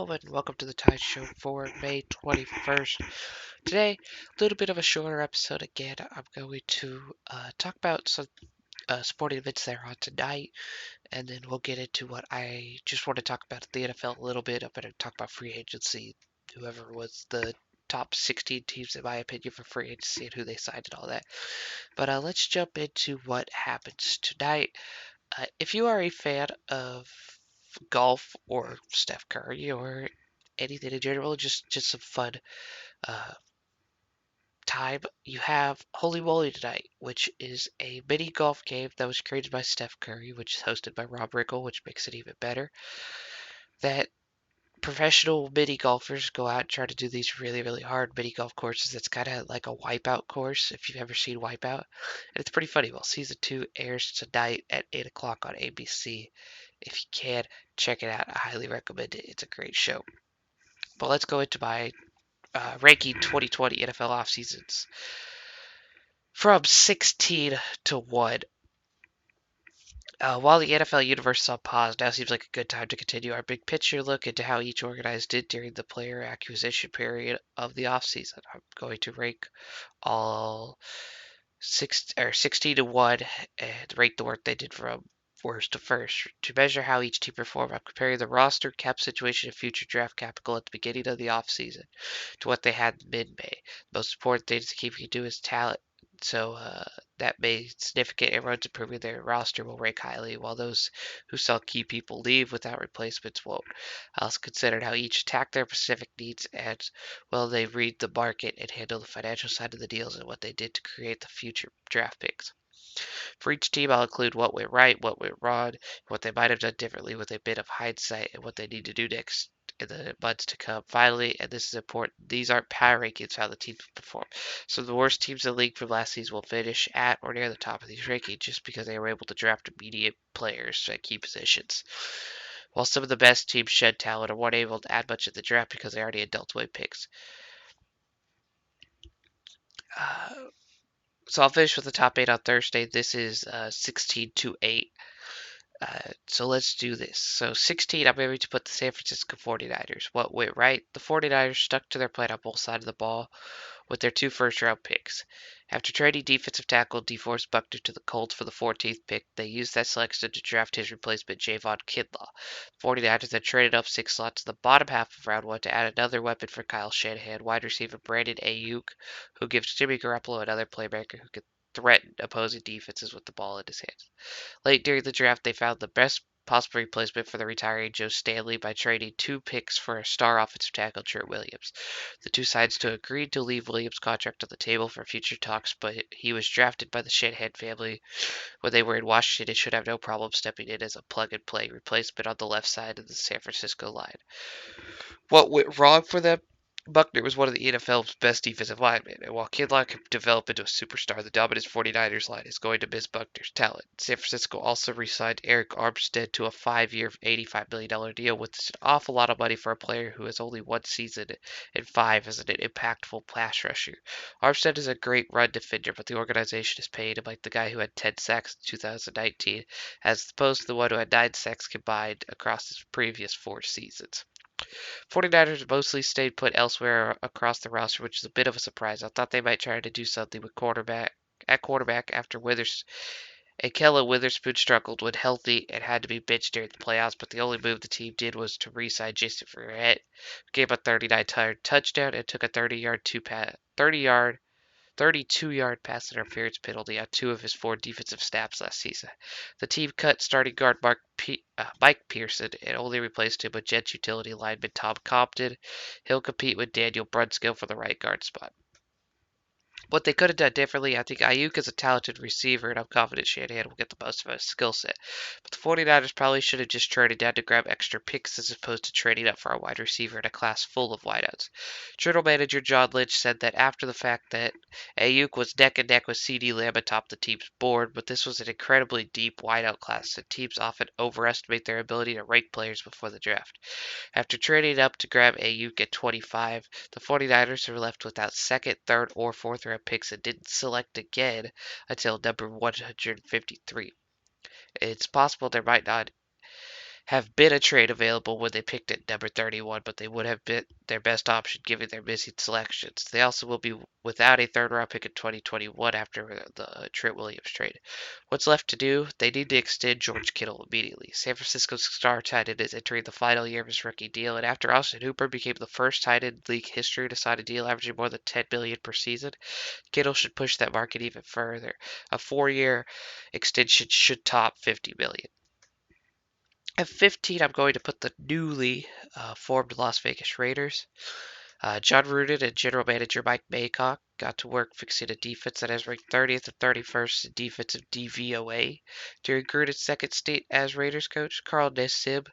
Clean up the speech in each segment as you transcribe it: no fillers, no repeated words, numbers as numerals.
gentlemen, welcome to the Tide Show for May 21st. Today, a little bit of a shorter episode again. I'm going to talk about some sporting events that are on tonight, and then we'll get into what I just want to talk about the NFL a little bit. I'm going to talk about free agency, whoever was the top 16 teams, in my opinion, for free agency and who they signed and all that. But let's jump into what happens tonight. If you are a fan of golf or Steph Curry or anything in general, just some fun uh, time, you have Holey Moley tonight, which is a mini golf game that was created by Steph Curry, which is hosted by Rob Riggle, which makes it even better. That professional mini golfers go out and try to do these really, really hard mini golf courses. It's kind of like a wipeout course, if you've ever seen Wipeout. And it's pretty funny. Well, season 2 airs tonight at 8 o'clock on ABC. If you can, check it out. I highly recommend it. It's a great show. But let's go into my ranking 2020 NFL off seasons. From 16 to 1. While the NFL universe is on pause, now seems like a good time to continue our big picture look into how each organized did during the player acquisition period of the offseason. I'm going to rank all 16 to 1 and rate the work they did from worst to first. To measure how each team performed, I'm comparing the roster, cap situation, and future draft capital at the beginning of the offseason to what they had in mid-May. The most important thing to keep you do is talent. So that made significant inroads improving their roster will rank highly, while those who saw key people leave without replacements won't. I also considered how each attacked their specific needs and well they read the market and handle the financial side of the deals and what they did to create the future draft picks. For each team, I'll include what went right, what went wrong, what they might have done differently with a bit of hindsight, and what they need to do next in the months to come. Finally, and this is important, these aren't power rankings how the teams perform. So the worst teams in the league from last season will finish at or near the top of these rankings just because they were able to draft immediate players at key positions. While some of the best teams shed talent or weren't able to add much at the draft because they already had Delta picks. Uh, so I'll finish with the top 8 on Thursday. This is 16 to 8. So let's do this. So 16, I'm going to put the San Francisco 49ers. What went right? The 49ers stuck to their plan on both sides of the ball with their 2 first-round picks. After trading defensive tackle DeForest Buckner to the Colts for the 14th pick, they used that selection to draft his replacement, Javon Kinlaw. The 49ers then traded up 6 slots to the bottom half of round 1 to add another weapon for Kyle Shanahan, wide receiver Brandon Ayuk, who gives Jimmy Garoppolo another playmaker who can threaten opposing defenses with the ball in his hands. Late during the draft, they found the best possible replacement for the retiring Joe Stanley by trading 2 picks for a star offensive tackle, Trent Williams. The two sides agreed to leave Williams' contract on the table for future talks, but he was drafted by the Shanahan family when they were in Washington and should have no problem stepping in as a plug-and-play replacement on the left side of the San Francisco line. What went wrong for them? Buckner was one of the NFL's best defensive linemen, and while Kinlaw could develop into a superstar, the dominant 49ers line is going to miss Buckner's talent. San Francisco also re-signed Eric Armstead to a 5-year, $85 million deal, which is an awful lot of money for a player who has only 1 season and 5 as an impactful pass rusher. Armstead is a great run defender, but the organization is paying him like the guy who had 10 sacks in 2019, as opposed to the one who had 9 sacks combined across his previous 4 seasons. 49ers mostly stayed put elsewhere across the roster, which is a bit of a surprise. I thought they might try to do something with quarterback after Kella Witherspoon struggled when healthy and had to be benched during the playoffs, but the only move the team did was to re-sign Jason Verrett, gave a 39-yard touchdown and took a 32-yard pass interference penalty on 2 of his 4 defensive snaps last season. The team cut starting guard Mike Pearson and only replaced him with Jets utility lineman Tom Compton. He'll compete with Daniel Brunskill for the right guard spot. What they could have done differently, I think Ayuk is a talented receiver, and I'm confident Shanahan will get the most of his skill set. But the 49ers probably should have just traded down to grab extra picks as opposed to trading up for a wide receiver in a class full of wideouts. General manager John Lynch said that after the fact that Ayuk was neck and neck with CeeDee Lamb atop the team's board, but this was an incredibly deep wideout class, and teams often overestimate their ability to rank players before the draft. After trading up to grab Ayuk at 25, the 49ers were left without second, third, or fourth round picks and didn't select again until number 153. It's possible there might not have been a trade available when they picked at number 31, but they would have been their best option given their missing selections. They also will be without a third round pick in 2021 after the Trent Williams trade. What's left to do? They need to extend George Kittle immediately. San Francisco's star tight end is entering the final year of his rookie deal, and after Austin Hooper became the first tight end in league history to sign a deal averaging more than $10 million per season, Kittle should push that market even further. A 4-year extension should top $50 million. At 15, I'm going to put the newly formed Las Vegas Raiders. John Gruden and general manager Mike Baycock got to work fixing a defense that has ranked 30th and 31st in defensive DVOA. During Gruden's second stint as Raiders coach, Carl Nassib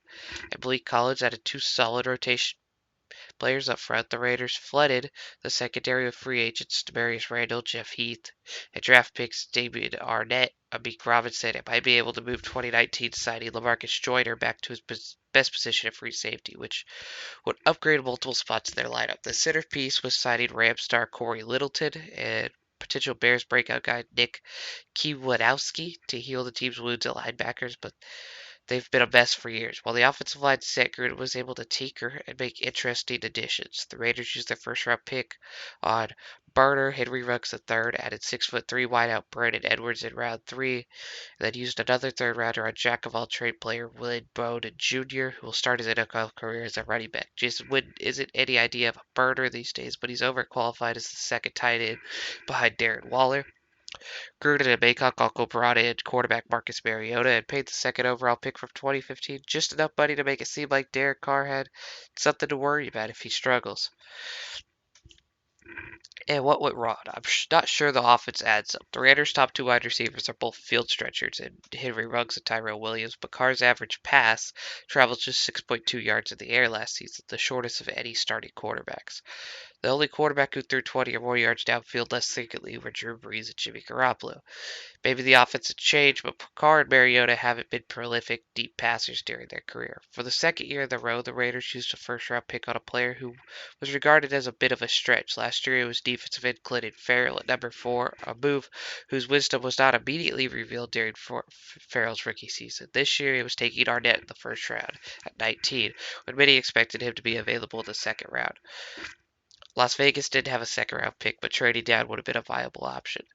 and Malik Collins added two solid rotation players up front. The Raiders flooded the secondary with free agents Demarius Randall, Jeff Heath, and draft picks David Arnett, Amik Robinson, and might be able to move 2019 signing LaMarcus Joyner back to his best position at free safety, which would upgrade multiple spots in their lineup. The centerpiece was signing Rams star Corey Littleton and potential Bears breakout guy Nick Kwiatkowski to heal the team's wounds at linebackers, but they've been a mess for years. While the offensive line set, Gruden was able to tinker and make interesting additions. The Raiders used their first round pick on Burner Henry Ruggs III, added 6'3" wideout Brandon Edwards in round 3, and then used another third rounder on jack of all trade player Willie Bowden Jr., who will start his NFL career as a running back. Jason Witten isn't any idea of a burner these days, but he's overqualified as the second tight end behind Darren Waller. Gruden and Baycock also brought in quarterback Marcus Mariota and paid the second overall pick from 2015 just enough money to make it seem like Derek Carr had something to worry about if he struggles. And what went wrong? I'm not sure the offense adds up. The Raiders' top two wide receivers are both field stretchers in Henry Ruggs and Tyrell Williams, but Carr's average pass travels just 6.2 yards in the air last season, the shortest of any starting quarterbacks. The only quarterback who threw 20 or more yards downfield less frequently were Drew Brees and Jimmy Garoppolo. Maybe the offense had changed, but Carr and Mariota haven't been prolific deep passers during their career. For the second year in a row, the Raiders used a first-round pick on a player who was regarded as a bit of a stretch. Last year, it was defensive end Clinton Farrell at number 4, a move whose wisdom was not immediately revealed during Farrell's rookie season. This year, it was taking Arnett in the first round at 19, when many expected him to be available in the second round. Las Vegas didn't have a second-round pick, but trading down would have been a viable option.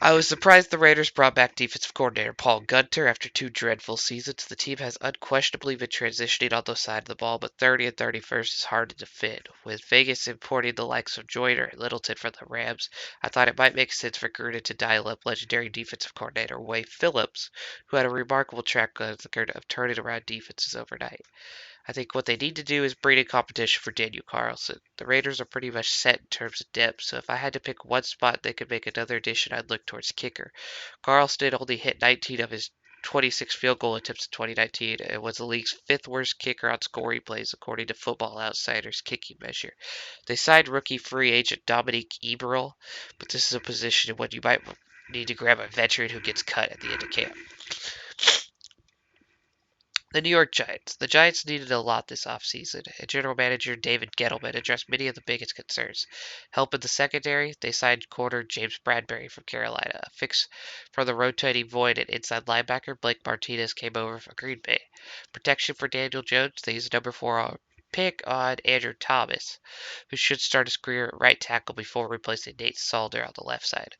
I was surprised the Raiders brought back defensive coordinator Paul Gunter after 2 dreadful seasons. The team has unquestionably been transitioning on the side of the ball, but 30 and 31st is hard to defend. With Vegas importing the likes of Joyner and Littleton from the Rams, I thought it might make sense for Gruden to dial up legendary defensive coordinator Wade Phillips, who had a remarkable track record of turning around defenses overnight. I think what they need to do is breed a competition for Daniel Carlson. The Raiders are pretty much set in terms of depth, so if I had to pick one spot they could make another addition, I'd look towards kicker. Carlson only hit 19 of his 26 field goal attempts in 2019 and was the league's 5th worst kicker on scoring plays, according to Football Outsiders' kicking measure. They signed rookie free agent Dominique Eberle, but this is a position in which you might need to grab a veteran who gets cut at the end of camp. The New York Giants. The Giants needed a lot this offseason, and general manager David Gettleman addressed many of the biggest concerns. Help in the secondary, they signed corner James Bradbury from Carolina. A fix for the rotating void at inside linebacker Blake Martinez came over from Green Bay. Protection for Daniel Jones, they used a number 4 pick on Andrew Thomas, who should start his career at right tackle before replacing Nate Solder on the left side.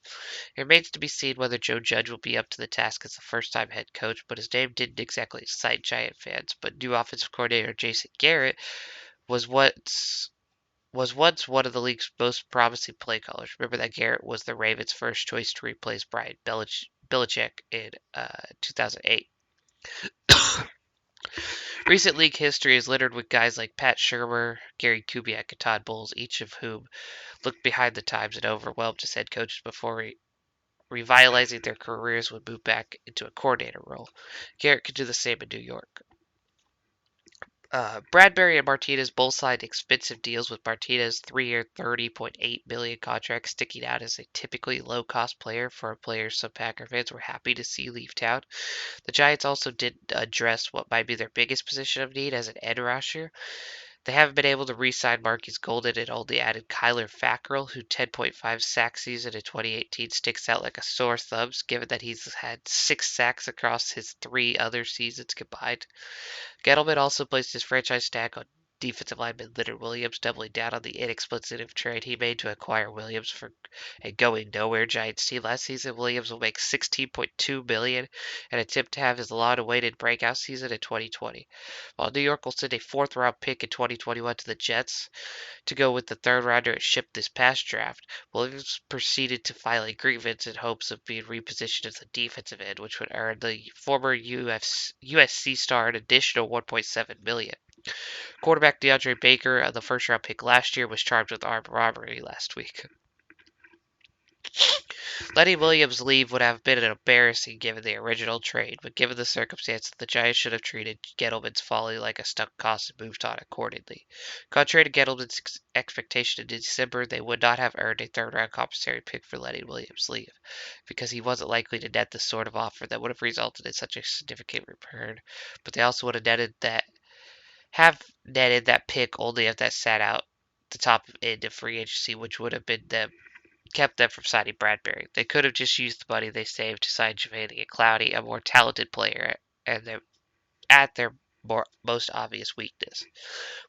It remains to be seen whether Joe Judge will be up to the task as a first-time head coach, but his name didn't exactly excite Giant fans. But new offensive coordinator Jason Garrett was once one of the league's most promising play callers. Remember that Garrett was the Ravens' first choice to replace Brian Belichick in 2008. Recent league history is littered with guys like Pat Shurmur, Gary Kubiak, and Todd Bowles, each of whom looked behind the times and overwhelmed as head coaches before revitalizing their careers would move back into a coordinator role. Garrett could do the same in New York. Bradbury and Martinez both signed expensive deals, with Martinez' 3-year, $30.8 million contract sticking out as a typically low-cost player for a player some Packer fans were happy to see leave town. The Giants also didn't address what might be their biggest position of need as an edge rusher. They haven't been able to re-sign Marquise Golden and only added Kyler Fackrell, who 10.5 sack season in 2018 sticks out like a sore thumb, given that he's had 6 sacks across his 3 other seasons combined. Gettleman also placed his franchise tag on defensive lineman Leonard Williams, doubling down on the inexpensive trade he made to acquire Williams for a going nowhere Giants team last season. Williams will make $16.2 million and attempt to have his long-awaited breakout season in 2020. While New York will send a fourth-round pick in 2021 to the Jets to go with the third rounder it shipped this past draft, Williams proceeded to file a grievance in hopes of being repositioned as a defensive end, which would earn the former USC star an additional $1.7 million. Quarterback DeAndre Baker, the first-round pick last year, was charged with armed robbery last week. Letting Williams leave would have been embarrassing given the original trade, but given the circumstances, the Giants should have treated Gettleman's folly like a stuck cost and moved on accordingly. Contrary to Gettleman's expectation in December, they would not have earned a third-round compensatory pick for letting Williams leave, because he wasn't likely to net the sort of offer that would have resulted in such a significant return. But they also would have netted that pick only if that sat out the top end of free agency, which would have been kept them from signing Bradbury. They could have just used the money they saved to sign Giovanni Cloudy, a more talented player, and they're at their most obvious weakness.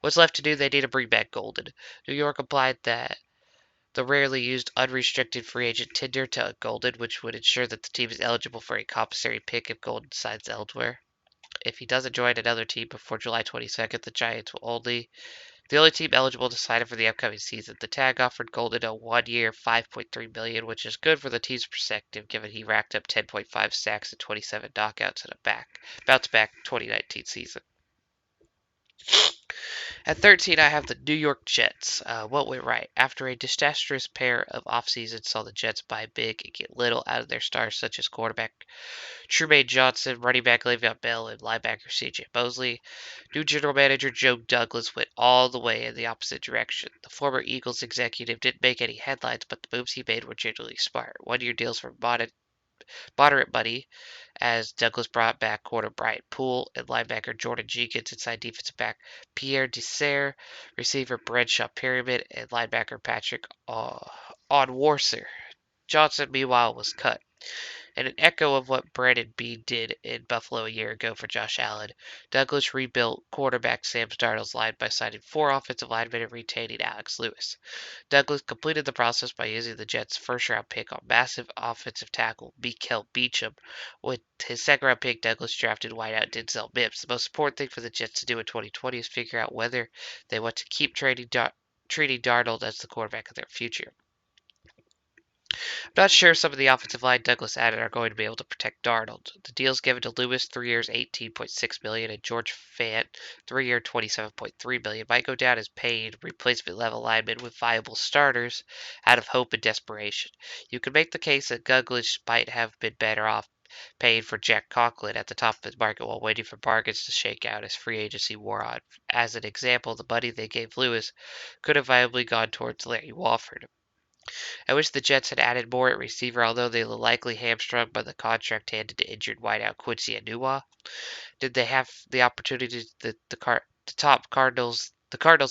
What's left to do? They need to bring back Golden. New York applied the rarely used unrestricted free agent tender to Golden, which would ensure that the team is eligible for a compensatory pick if Golden signs elsewhere. If he doesn't join another team before July 22nd, the Giants will the only team eligible to sign him for the upcoming season. The tag offered Golden a 1-year, $5.3 million, which is good for the team's perspective, given he racked up 10.5 sacks and 27 knockouts in a bounce-back 2019 season. At 13, I have the New York Jets. What went right? After a disastrous pair of offseasons saw the Jets buy big and get little out of their stars, such as quarterback Trumaine Johnson, running back Le'Veon Bell, and linebacker C.J. Mosley, new general manager Joe Douglas went all the way in the opposite direction. The former Eagles executive didn't make any headlines, but the moves he made were genuinely smart. 1-year deals for moderate money, as Douglas brought back corner Bryant Poole and linebacker Jordan Jenkins, inside defensive back Pierre Desir, receiver Bradshaw Pyramid, and linebacker Patrick Onwuarser. Johnson, meanwhile, was cut. And an echo of what Brandon Beane did in Buffalo a year ago for Josh Allen, Douglas rebuilt quarterback Sam Darnold's line by signing 4 offensive linemen and retaining Alex Lewis. Douglas completed the process by using the Jets' first-round pick on massive offensive tackle Mikael Beachum. With his second-round pick, Douglas drafted wideout Denzel Mims. The most important thing for the Jets to do in 2020 is figure out whether they want to keep treating Darnold as the quarterback of their future. I'm not sure some of the offensive line Douglas added are going to be able to protect Darnold. The deals given to Lewis, 3 years, $18.6 million, and George Fant, 3-year, $27.3 million, might go down as paid replacement level linemen with viable starters out of hope and desperation. You could make the case that Douglas might have been better off paying for Jack Conklin at the top of the market while waiting for bargains to shake out as free agency wore on. As an example, the money they gave Lewis could have viably gone towards Larry Walford. I wish the Jets had added more at receiver, although they were likely hamstrung by the contract handed to injured wideout Quincy Enunwa. Did they have the opportunity the Cardinals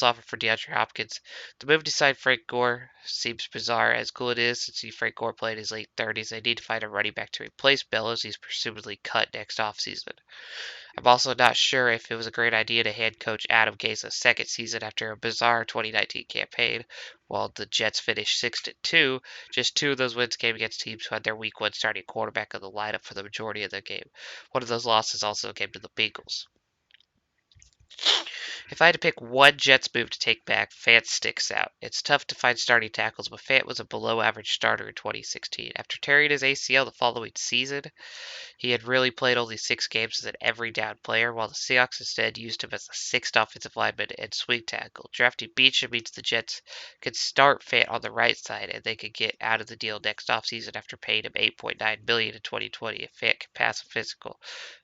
offer for DeAndre Hopkins? The move to sign Frank Gore seems bizarre, as cool it is since Frank Gore played in his late 30s. They need to find a running back to replace Bell as he's presumably cut next offseason. I'm also not sure if it was a great idea to hand coach Adam Gase a second season after a bizarre 2019 campaign. While the Jets finished 6-2, just 2 of those wins came against teams who had their week 1 starting quarterback in the lineup for the majority of the game. One of those losses also came to the Bengals. If I had to pick one Jets move to take back, Fant sticks out. It's tough to find starting tackles, but Fant was a below-average starter in 2016. After tearing his ACL the following season, he had really played only 6 games as an every-down player, while the Seahawks instead used him as a 6th offensive lineman and swing tackle. Drafting Beachum means the Jets could start Fant on the right side, and they could get out of the deal next offseason after paying him $8.9 million in 2020 if Fant can pass a physical.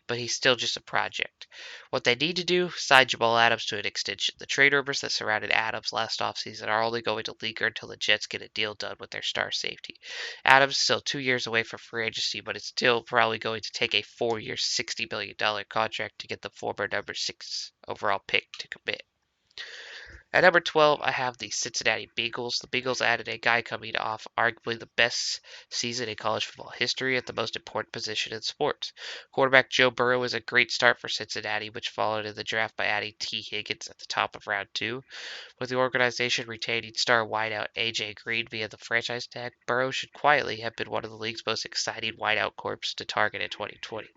But he's still just a project. What they need to do, sign Jamal Adams to an extension. The trade rumors that surrounded Adams last offseason are only going to linger until the Jets get a deal done with their star safety. Adams is still 2 years away from free agency, but it's still probably going to take a 4-year, $60 million contract to get the former number 6 overall pick to commit. At number 12, I have the Cincinnati Bengals. The Bengals added a guy coming off arguably the best season in college football history at the most important position in sports. Quarterback Joe Burrow was a great start for Cincinnati, which followed in the draft by adding T. Higgins at the top of round 2. With the organization retaining star wideout A.J. Green via the franchise tag, Burrow should quietly have been one of the league's most exciting wideout corps to target in 2020.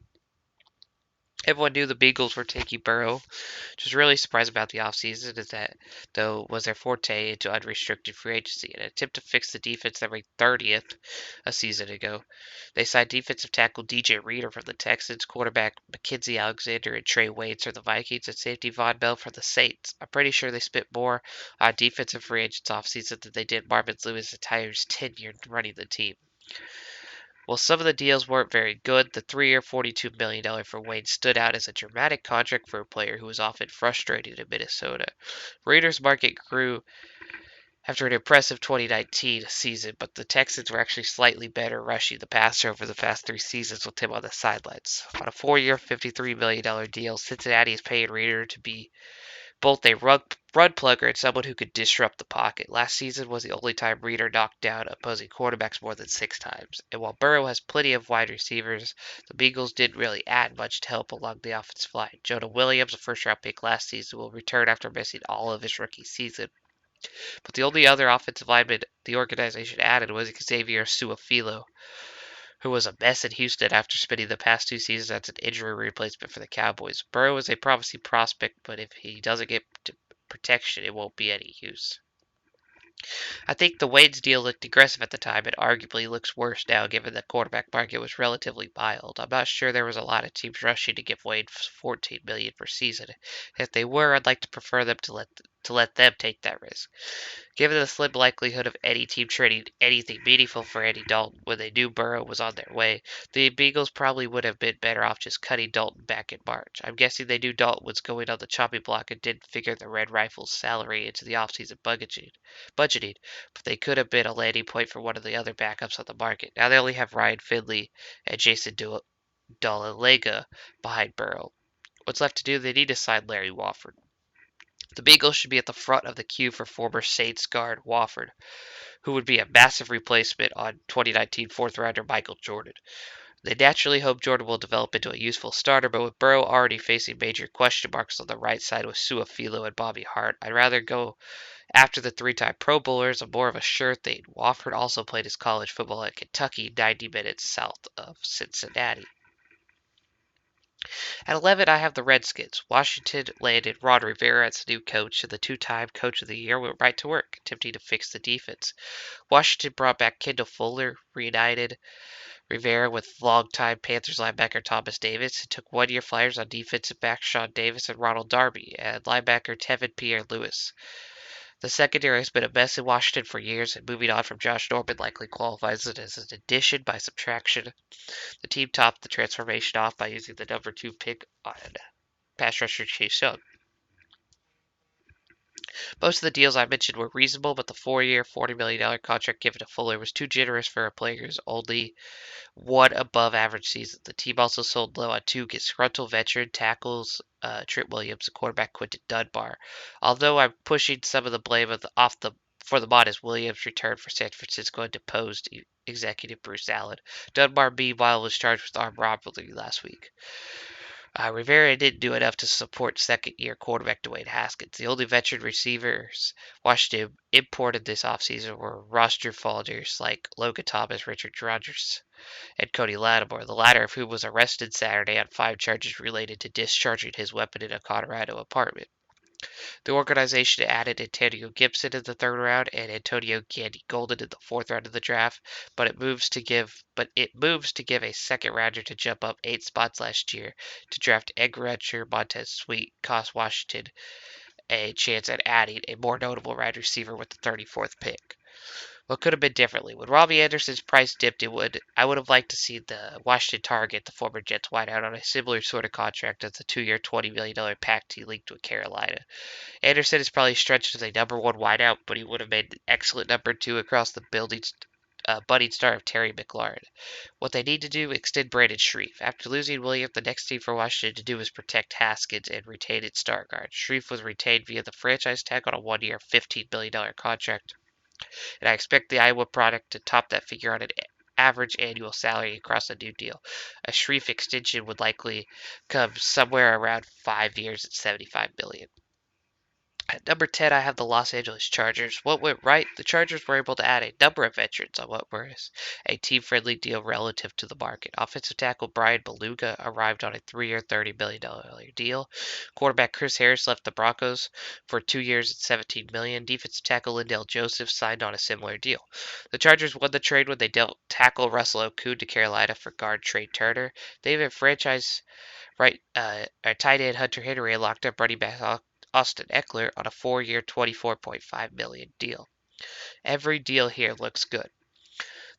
Everyone knew the Bengals were taking Burrow. Which was really surprised about the offseason is that, though, was their forte into unrestricted free agency. In an attempt to fix the defense that ranked 30th a season ago, they signed defensive tackle DJ Reader from the Texans, quarterback Mackenzie Alexander and Trey Waynes from the Vikings, and safety Von Bell from the Saints. I'm pretty sure they spent more on defensive free agents offseason than they did Marvin Lewis' entire tenure running the team. While some of the deals weren't very good, the 3-year $42 million for Wayne stood out as a dramatic contract for a player who was often frustrated in Minnesota. Raiders' market grew after an impressive 2019 season, but the Texans were actually slightly better rushing the passer over the past 3 seasons with him on the sidelines. On a 4-year $53 million deal, Cincinnati is paying Reader to be both a run plugger and someone who could disrupt the pocket. Last season was the only time Reader knocked down opposing quarterbacks more than 6 times. And while Burrow has plenty of wide receivers, the Bengals didn't really add much to help along the offensive line. Jonah Williams, a first-round pick last season, will return after missing all of his rookie season. But the only other offensive lineman the organization added was Xavier Su'a-Filo, who was a mess in Houston after spending the past 2 seasons as an injury replacement for the Cowboys. Burrow is a promising prospect, but if he doesn't get protection, it won't be any use. I think the Wayne's deal looked aggressive at the time. It arguably looks worse now given the quarterback market was relatively mild. I'm not sure there was a lot of teams rushing to give Wayne $14 million per season. If they were, I'd like to prefer them to let them take that risk. Given the slim likelihood of any team trading anything meaningful for Andy Dalton when they knew Burrow was on their way, the Bengals probably would have been better off just cutting Dalton back in March. I'm guessing they knew Dalton was going on the chopping block and didn't figure the Red Rifle's salary into the offseason budgeting, but they could have been a landing point for one of the other backups on the market. Now they only have Ryan Finley and Jason Dalalega behind Burrow. What's left to do? They need to sign Larry Wofford. The Bengals should be at the front of the queue for former Saints guard Wofford, who would be a massive replacement on 2019 fourth rounder Michael Jordan. They naturally hope Jordan will develop into a useful starter, but with Burrow already facing major question marks on the right side with Su'a-Filo and Bobby Hart, I'd rather go after the 3-time Pro Bowlers, a more of a sure thing. Wofford also played his college football at Kentucky, 90 minutes south of Cincinnati. At 11, I have the Redskins. Washington landed Ron Rivera as the new coach, and the 2-time Coach of the Year went right to work, attempting to fix the defense. Washington brought back Kendall Fuller, reunited Rivera with longtime Panthers linebacker Thomas Davis, and took one-year flyers on defensive backs Sean Davis and Ronald Darby, and linebacker Tevin Pierre-Louis. The secondary has been a mess in Washington for years, and moving on from Josh Norman likely qualifies it as an addition by subtraction. The team topped the transformation off by using the number 2 pick on pass rusher Chase Young. Most of the deals I mentioned were reasonable, but the 4-year, $40 million contract given to Fuller was too generous for a player who's only one above-average season. The team also sold low on 2 disgruntled veteran tackles, Trent Williams and quarterback Quinton Dunbar. Although I'm pushing some of the blame for the modest Williams return for San Francisco and deposed executive Bruce Allen. Dunbar, meanwhile, was charged with armed robbery last week. Rivera didn't do enough to support second-year quarterback Dwayne Haskins. The only veteran receivers Washington imported this offseason were roster folders like Logan Thomas, Richard Rodgers, and Cody Lattimore, the latter of whom was arrested Saturday on 5 charges related to discharging his weapon in a Colorado apartment. The organization added Antonio Gibson in the 3rd round and Antonio Gandy Golden in the 4th round of the draft, but it moves to give a second rounder to jump up 8 spots last year to draft edge rusher Montez Sweat, cost Washington a chance at adding a more notable wide receiver with the 34th pick. What could have been differently? When Robbie Anderson's price dipped, I would have liked to see the Washington target the former Jets wideout on a similar sort of contract as the 2-year, $20 million pact he linked with Carolina. Anderson is probably stretched as a number 1 wideout, but he would have made an excellent number 2 across the building's budding star of Terry McLaurin. What they need to do, extend Brandon Shreve. After losing William, the next thing for Washington to do is protect Haskins and retain its star guard. Shreve was retained via the franchise tag on a one-year, $15 billion contract, and I expect the Iowa product to top that figure on an average annual salary across a new deal. A Shreve extension would likely come somewhere around 5 years at $75 billion. At number 10, I have the Los Angeles Chargers. What went right? The Chargers were able to add a number of veterans on what was a team-friendly deal relative to the market. Offensive tackle Brian Beluga arrived on a 3-year, $30 million deal. Quarterback Chris Harris left the Broncos for 2 years at $17 million. Defensive tackle Lindell Joseph signed on a similar deal. The Chargers won the trade when they dealt tackle Russell Okung to Carolina for guard Trey Turner. They even franchised tight end Hunter Henry and locked up running back Austin Eckler on a 4-year, $24.5 million deal. Every deal here looks good.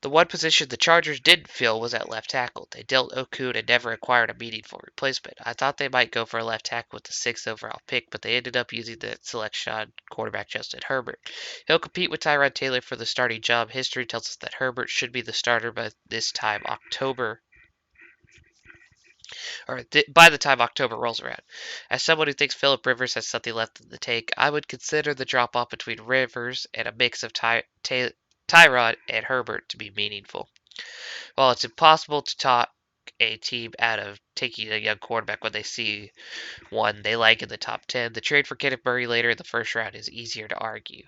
The one position the Chargers didn't fill was at left tackle. They dealt Okun and never acquired a meaningful replacement. I thought they might go for a left tackle with the 6th overall pick, but they ended up using the selection on quarterback Justin Herbert. He'll compete with Tyrod Taylor for the starting job. History tells us that Herbert should be the starter by this time October by the time October rolls around. As someone who thinks Philip Rivers has something left in the tank, I would consider the drop off between Rivers and a mix of Tyrod and Herbert to be meaningful. While it's impossible to talk a team out of taking a young quarterback when they see one they like in the top 10, the trade for Kenneth Murray later in the first round is easier to argue.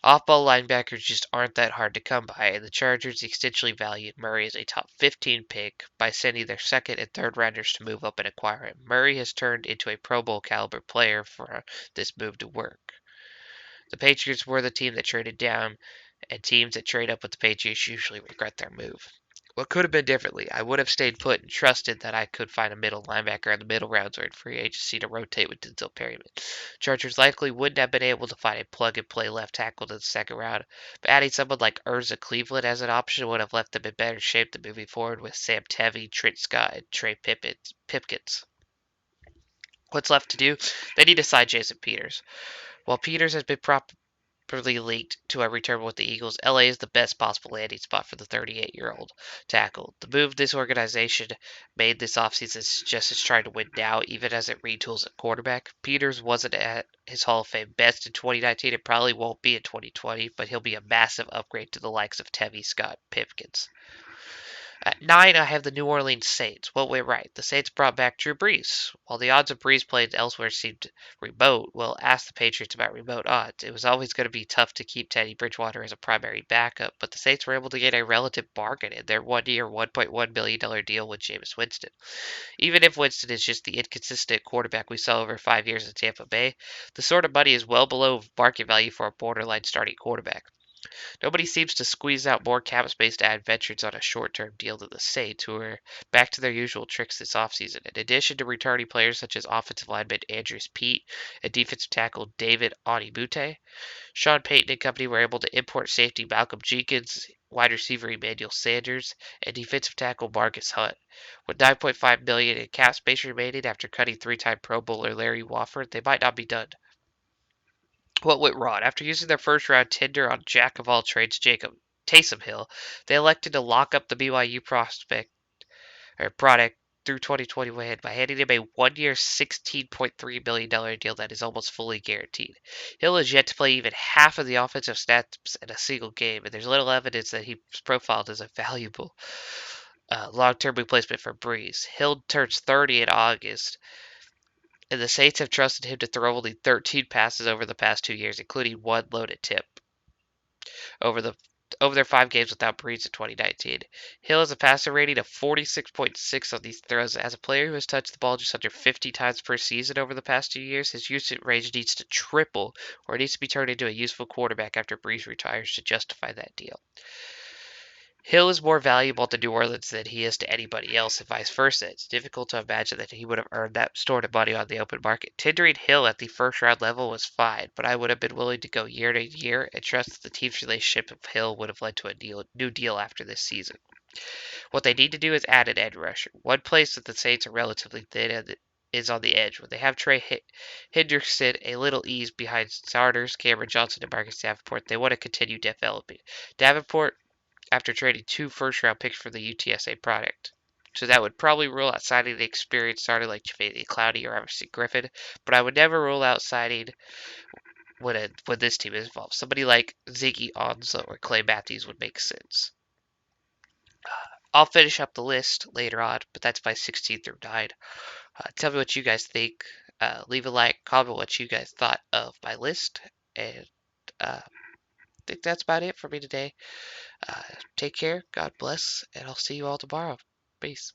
Off-ball linebackers just aren't that hard to come by, and the Chargers essentially valued Murray as a top 15 pick by sending their second and third rounders to move up and acquire him. Murray has turned into a Pro Bowl caliber player for this move to work. The Patriots were the team that traded down, and teams that trade up with the Patriots usually regret their move. What could have been differently? I would have stayed put and trusted that I could find a middle linebacker in the middle rounds or in free agency to rotate with Denzel Perryman. Chargers likely wouldn't have been able to find a plug-and-play left tackle to the second round, but adding someone like Urza Cleveland as an option would have left them in better shape than moving forward with Sam Tevi, Trent Scott, and Trey Pipkins. What's left to do? They need to sign Jason Peters. While Peters has been properly linked to a return with the Eagles, LA is the best possible landing spot for the 38-year-old tackle. The move this organization made this offseason suggests it's trying to win now, even as it retools at quarterback. Peters wasn't at his Hall of Fame best in 2019 and probably won't be in 2020, but he'll be a massive upgrade to the likes of Tevi, Scott, Pipkins. At 9, I have the New Orleans Saints. What went right? The Saints brought back Drew Brees. While the odds of Brees playing elsewhere seemed remote, well, ask the Patriots about remote odds. It was always going to be tough to keep Teddy Bridgewater as a primary backup, but the Saints were able to get a relative bargain in their one-year, $1.1 billion deal with Jameis Winston. Even if Winston is just the inconsistent quarterback we saw over 5 years in Tampa Bay, the sort of money is well below market value for a borderline starting quarterback. Nobody seems to squeeze out more cap space to add veterans on a short-term deal than the Saints, who are back to their usual tricks this offseason. In addition to returning players such as offensive lineman Andrews Pete and defensive tackle David Onibute, Sean Payton and company were able to import safety Malcolm Jenkins, wide receiver Emmanuel Sanders, and defensive tackle Marcus Hunt. With $9.5 million in cap space remaining after cutting three-time Pro Bowler Larry Wofford, they might not be done. What went wrong? After using their first round tender on jack of all trades Jacob Taysom Hill, they elected to lock up the BYU product through 2021 by handing him a 1-year, $16.3 million deal that is almost fully guaranteed. Hill is yet to play even half of the offensive snaps in a single game, and there's little evidence that he's profiled as a valuable long-term replacement for Brees. Hill turns 30 in August, and the Saints have trusted him to throw only 13 passes over the past 2 years, including one loaded tip over their 5 games without Brees in 2019. Hill has a passer rating of 46.6 on these throws. As a player who has touched the ball just under 50 times per season over the past 2 years, his usage range needs to triple, or it needs to be turned into a useful quarterback after Brees retires to justify that deal. Hill is more valuable to New Orleans than he is to anybody else, and vice versa. It's difficult to imagine that he would have earned that sort of money on the open market. Tendering Hill at the first round level was fine, but I would have been willing to go year to year and trust that the team's relationship with Hill would have led to a new deal after this season. What they need to do is add an edge rusher. One place that the Saints are relatively thin is on the edge. When they have Trey Hendrickson a little ease behind starters Cameron Johnson and Marcus Davenport, they want to continue developing. Davenport after trading 2 first-round picks for the UTSA product. So that would probably rule out signing the experienced starter like Javale Clowney or Emerson Griffin, but I would never rule out signing when this team is involved. Somebody like Ziggy Ansah or Clay Matthews would make sense. I'll finish up the list later on, but that's by 16 through 9. Tell me what you guys think. Leave a like, comment what you guys thought of my list, and I think that's about it for me today. Take care, God bless, and I'll see you all tomorrow. Peace.